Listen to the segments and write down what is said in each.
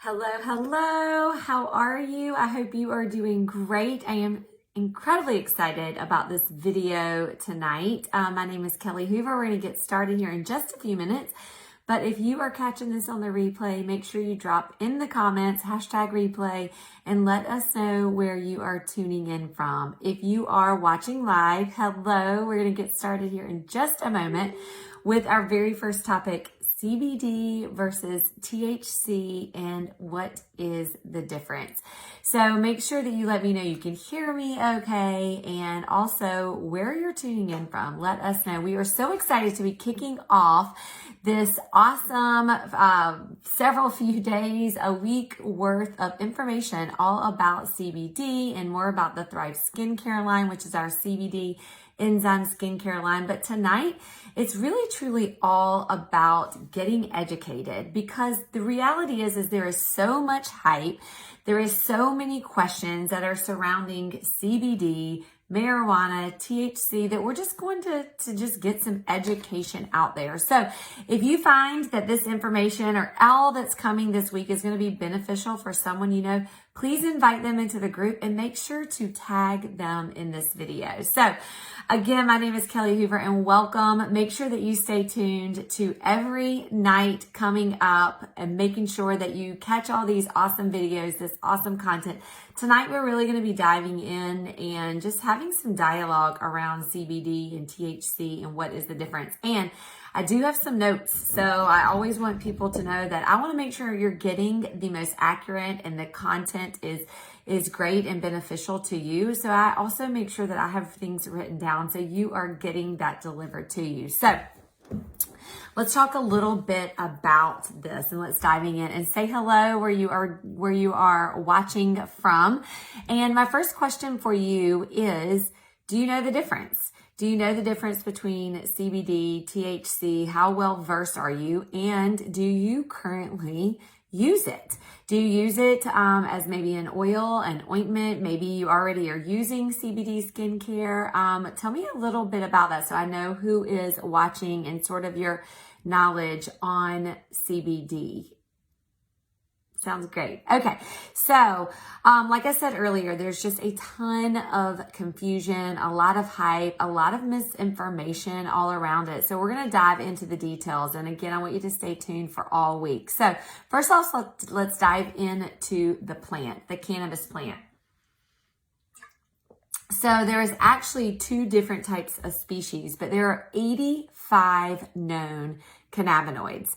Hello, hello. How are you? I hope you are doing great. I am incredibly excited about this video tonight. My name is Kelly Hoover. We're going to get started here in just a few minutes. But if you are catching this on the replay, make sure you drop in the comments, #replay, and let us know where you are tuning in from. If you are watching live, hello. We're going to get started here in just a moment with our very first topic, CBD versus THC, and what is the difference? So make sure that you let me know you can hear me okay, and also where you're tuning in from. Let us know. We are so excited to be kicking off this awesome several few days, a week worth of information all about CBD and more about the Thrive Skincare line, which is our CBD enzyme skincare line. But tonight, it's really truly all about getting educated, because the reality is there is so much hype. There is so many questions that are surrounding CBD, marijuana, THC, that we're just going to just get some education out there. So if you find that this information or all that's coming this week is going to be beneficial for someone you know, please invite them into the group and make sure to tag them in this video. So again, my name is Kelly Hoover and welcome. Make sure that you stay tuned to every night coming up and making sure that you catch all these awesome videos, this awesome content. Tonight, we're really going to be diving in and just having some dialogue around CBD and THC and what is the difference. And I do have some notes. So I always want people to know that I want to make sure you're getting the most accurate and the content is great and beneficial to you. So I also make sure that I have things written down so you are getting that delivered to you. So let's talk a little bit about this, and let's diving in and say hello where you are watching from. And my first question for you is, do you know the difference? Do you know the difference between CBD, THC? How well versed are you? And do you currently use it? Do you use it as maybe an oil, an ointment? Maybe you already are using CBD skincare. Tell me a little bit about that so I know who is watching and sort of your knowledge on CBD. Sounds great. Okay. So, like I said earlier, there's just a ton of confusion, a lot of hype, a lot of misinformation all around it. So we're going to dive into the details. And again, I want you to stay tuned for all week. So first off, let's dive into the plant, the cannabis plant. So there is actually two different types of species, but there are 85 known cannabinoids.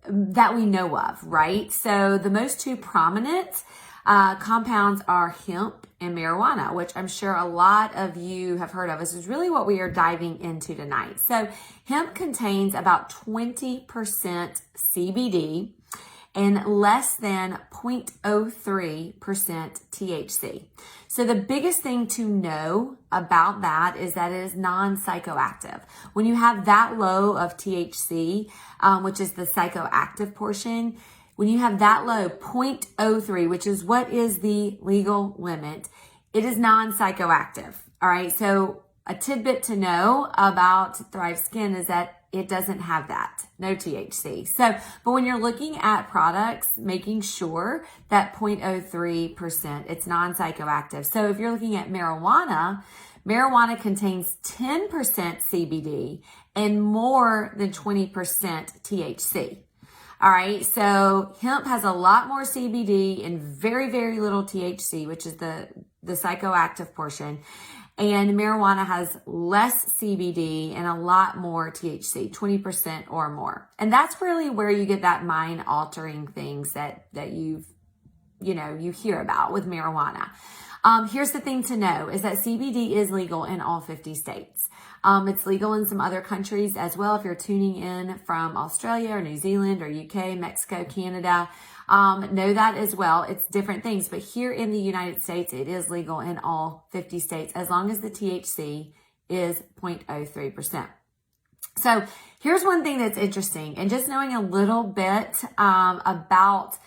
That we know of, right? So the most two prominent compounds are hemp and marijuana, which I'm sure a lot of you have heard of. This is really what we are diving into tonight. So hemp contains about 20% CBD and less than 0.03% THC. So the biggest thing to know about that is that it is non-psychoactive. When you have that low of THC, which is the psychoactive portion, when you have that low, 0.03, which is what is the legal limit, it is non-psychoactive. All right. So a tidbit to know about Thrive Skin is that it doesn't have that, no THC. So, but when you're looking at products, making sure that 0.03%, it's non-psychoactive. So if you're looking at marijuana contains 10% CBD and more than 20% THC. All right. So hemp has a lot more CBD and very, very little THC, which is the psychoactive portion. And marijuana has less CBD and a lot more THC, 20% or more. And that's really where you get that mind altering things that you hear about with marijuana. Here's the thing to know is that CBD is legal in all 50 states. It's legal in some other countries as well. If you're tuning in from Australia or New Zealand or UK, Mexico, Canada, know that as well. It's different things, but here in the United States, it is legal in all 50 states as long as the THC is 0.03%. So here's one thing that's interesting, and just knowing a little bit about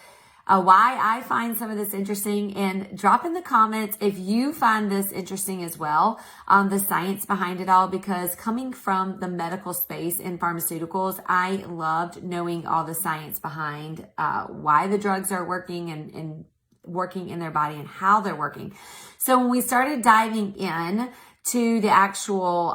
why I find some of this interesting, and drop in the comments if you find this interesting as well, the science behind it all, because coming from the medical space in pharmaceuticals, I loved knowing all the science behind why the drugs are working and working in their body and how they're working. So when we started diving in to the actual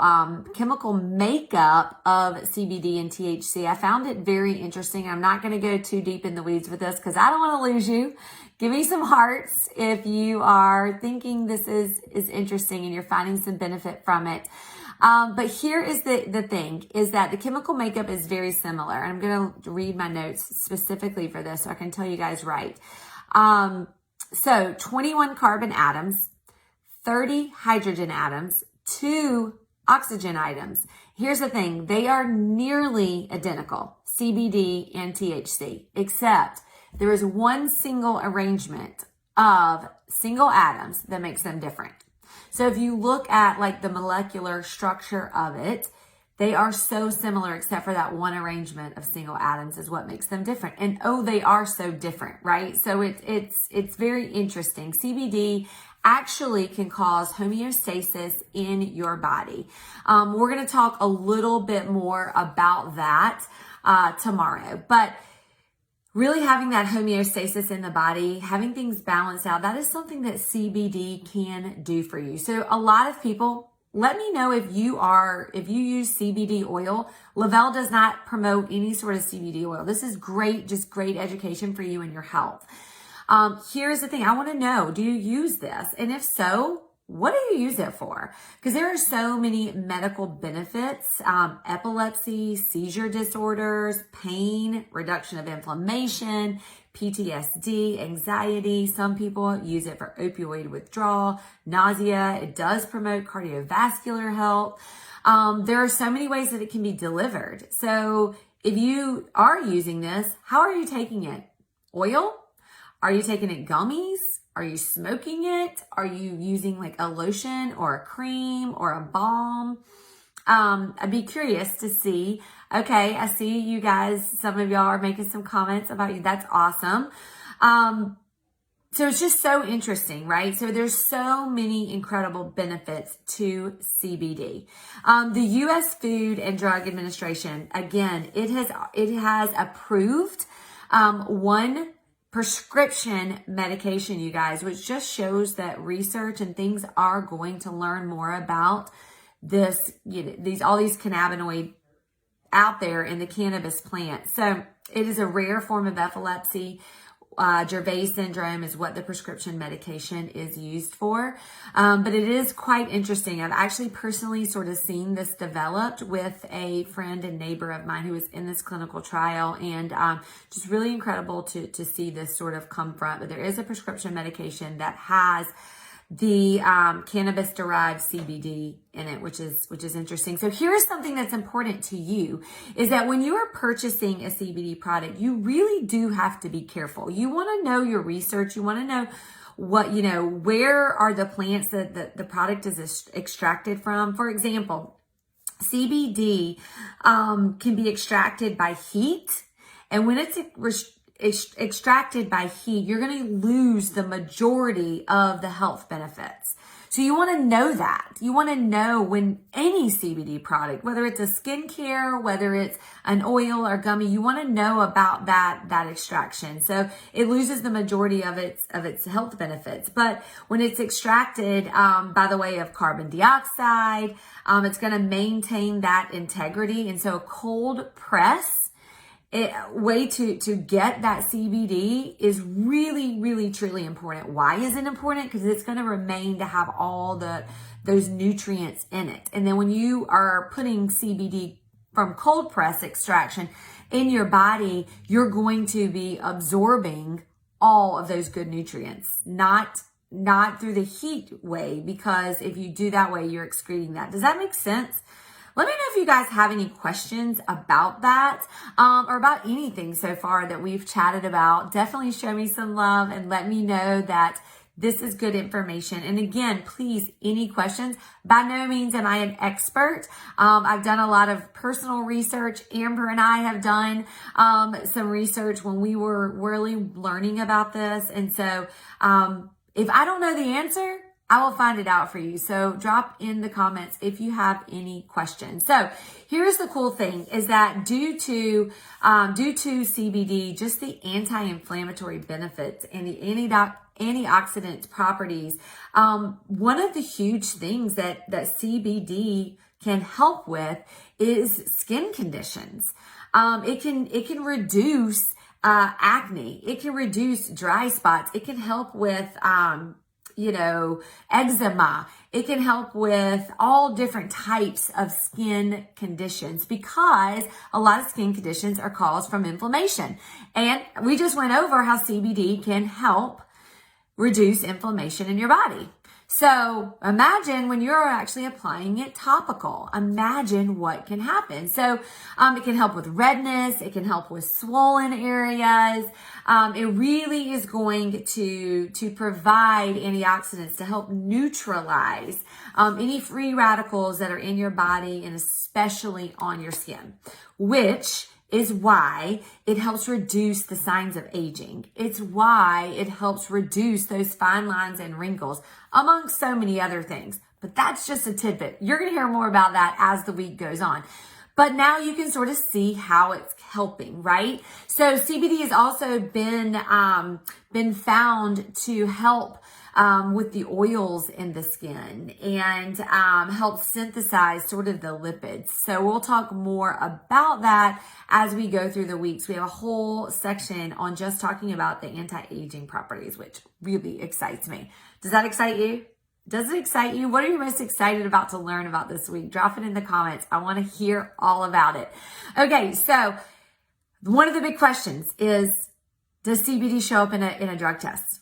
chemical makeup of CBD and THC, I found it very interesting. I'm not going to go too deep in the weeds with this because I don't want to lose you. Give me some hearts if you are thinking this is interesting and you're finding some benefit from it. But here is the thing, is that the chemical makeup is very similar. I'm going to read my notes specifically for this so I can tell you guys right. So 21 carbon atoms, 30 hydrogen atoms, 2 oxygen atoms. Here's the thing. They are nearly identical, CBD and THC, except there is one single arrangement of single atoms that makes them different. So if you look at like the molecular structure of it, they are so similar except for that one arrangement of single atoms is what makes them different. And oh, they are so different, right? So it's very interesting. CBD actually can cause homeostasis in your body. We're going to talk a little bit more about that tomorrow, but really having that homeostasis in the body, having things balanced out, that is something that CBD can do for you. So a lot of people, let me know if you use CBD oil. Lavelle does not promote any sort of CBD oil. This is great, just great education for you and your health. Here's the thing. I want to know, do you use this? And if so, what do you use it for? Because there are so many medical benefits, epilepsy, seizure disorders, pain, reduction of inflammation, PTSD, anxiety. Some people use it for opioid withdrawal, nausea. It does promote cardiovascular health. There are so many ways that it can be delivered. So if you are using this, how are you taking it? Oil? Are you taking it gummies? Are you smoking it? Are you using like a lotion or a cream or a balm? I'd be curious to see. Okay, I see you guys, some of y'all are making some comments about you. That's awesome. So it's just so interesting, right? So there's so many incredible benefits to CBD. The U.S. Food and Drug Administration, again, it has approved one prescription medication, you guys, which just shows that research and things are going to learn more about this, all these cannabinoids out there in the cannabis plant. So it is a rare form of epilepsy. Dravet syndrome is what the prescription medication is used for. But it is quite interesting. I've actually personally sort of seen this developed with a friend and neighbor of mine who was in this clinical trial, and just really incredible to see this sort of come from. But there is a prescription medication that has the cannabis derived CBD in it, which is interesting. So here's something that's important to you, is that when you are purchasing a CBD product, you really do have to be careful. You want to know your research. You want to know what, where are the plants that the product is extracted from. For example, CBD can be extracted by heat, and when it's extracted by heat, you're going to lose the majority of the health benefits. So you want to know that. You want to know when any CBD product, whether it's a skincare, whether it's an oil or gummy, you want to know about that extraction. So it loses the majority of its health benefits. But when it's extracted by the way of carbon dioxide, it's going to maintain that integrity. And so a cold press way to get that CBD is really, really, truly important. Why is it important? Because it's going to remain to have all those nutrients in it. And then when you are putting CBD from cold press extraction in your body, you're going to be absorbing all of those good nutrients, not through the heat way, because if you do that way, you're excreting that. Does that make sense? Let me know if you guys have any questions about that or about anything so far that we've chatted about. Definitely show me some love and let me know that this is good information. And again, please, any questions? By no means am I an expert. I've done a lot of personal research. Amber and I have done some research when we were really learning about this. And so if I don't know the answer, I will find it out for you. So drop in the comments if you have any questions. So here's the cool thing is that due to CBD, just the anti-inflammatory benefits and the antioxidant properties, one of the huge things that CBD can help with is skin conditions. It can reduce acne. It can reduce dry spots. It can help with eczema. It can help with all different types of skin conditions because a lot of skin conditions are caused from inflammation. And we just went over how CBD can help reduce inflammation in your body. So imagine when you're actually applying it topical, imagine what can happen. So it can help with redness. It can help with swollen areas. It really is going to provide antioxidants to help neutralize any free radicals that are in your body and especially on your skin, which is why it helps reduce the signs of aging. It's why it helps reduce those fine lines and wrinkles, among so many other things. But that's just a tidbit. You're going to hear more about that as the week goes on. But now you can sort of see how it's helping, right? So CBD has also been found to help with the oils in the skin and help synthesize sort of the lipids. So we'll talk more about that as we go through the weeks. We have a whole section on just talking about the anti-aging properties, which really excites me. Does that excite you? Does it excite you? What are you most excited about to learn about this week? Drop it in the comments. I want to hear all about it. Okay, so one of the big questions is, does CBD show up in a drug test?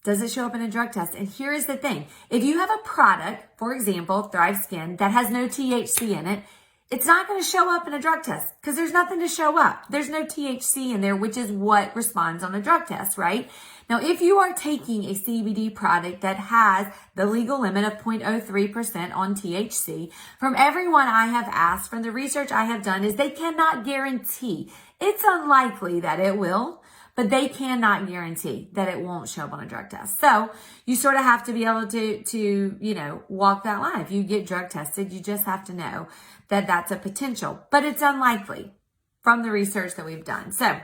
Does it show up in a drug test? And here is the thing. If you have a product, for example, Thrive Skin, that has no THC in it, it's not going to show up in a drug test because there's nothing to show up. There's no THC in there, which is what responds on a drug test, right? Now, if you are taking a CBD product that has the legal limit of 0.03% on THC, from everyone I have asked, from the research I have done, is they cannot guarantee. It's unlikely that it will, but they cannot guarantee that it won't show up on a drug test. So you sort of have to be able to walk that line. If you get drug tested, you just have to know that that's a potential, but it's unlikely from the research that we've done. So,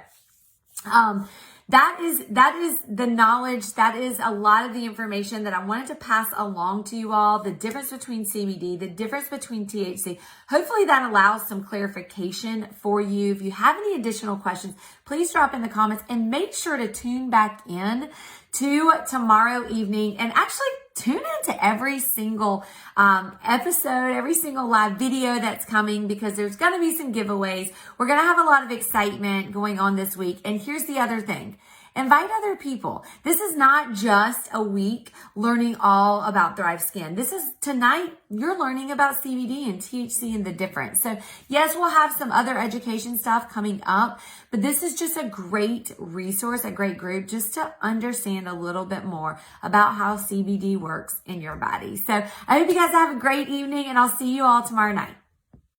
that is the knowledge. That is a lot of the information that I wanted to pass along to you all. The difference between CBD, the difference between THC. Hopefully that allows some clarification for you. If you have any additional questions, please drop in the comments and make sure to tune back in to tomorrow evening and actually tune into every single episode, every single live video that's coming because there's going to be some giveaways. We're going to have a lot of excitement going on this week. And here's the other thing. Invite other people. This is not just a week learning all about Thrive Skin. This is tonight, you're learning about CBD and THC and the difference. So yes, we'll have some other education stuff coming up, but this is just a great resource, a great group just to understand a little bit more about how CBD works in your body. So I hope you guys have a great evening and I'll see you all tomorrow night.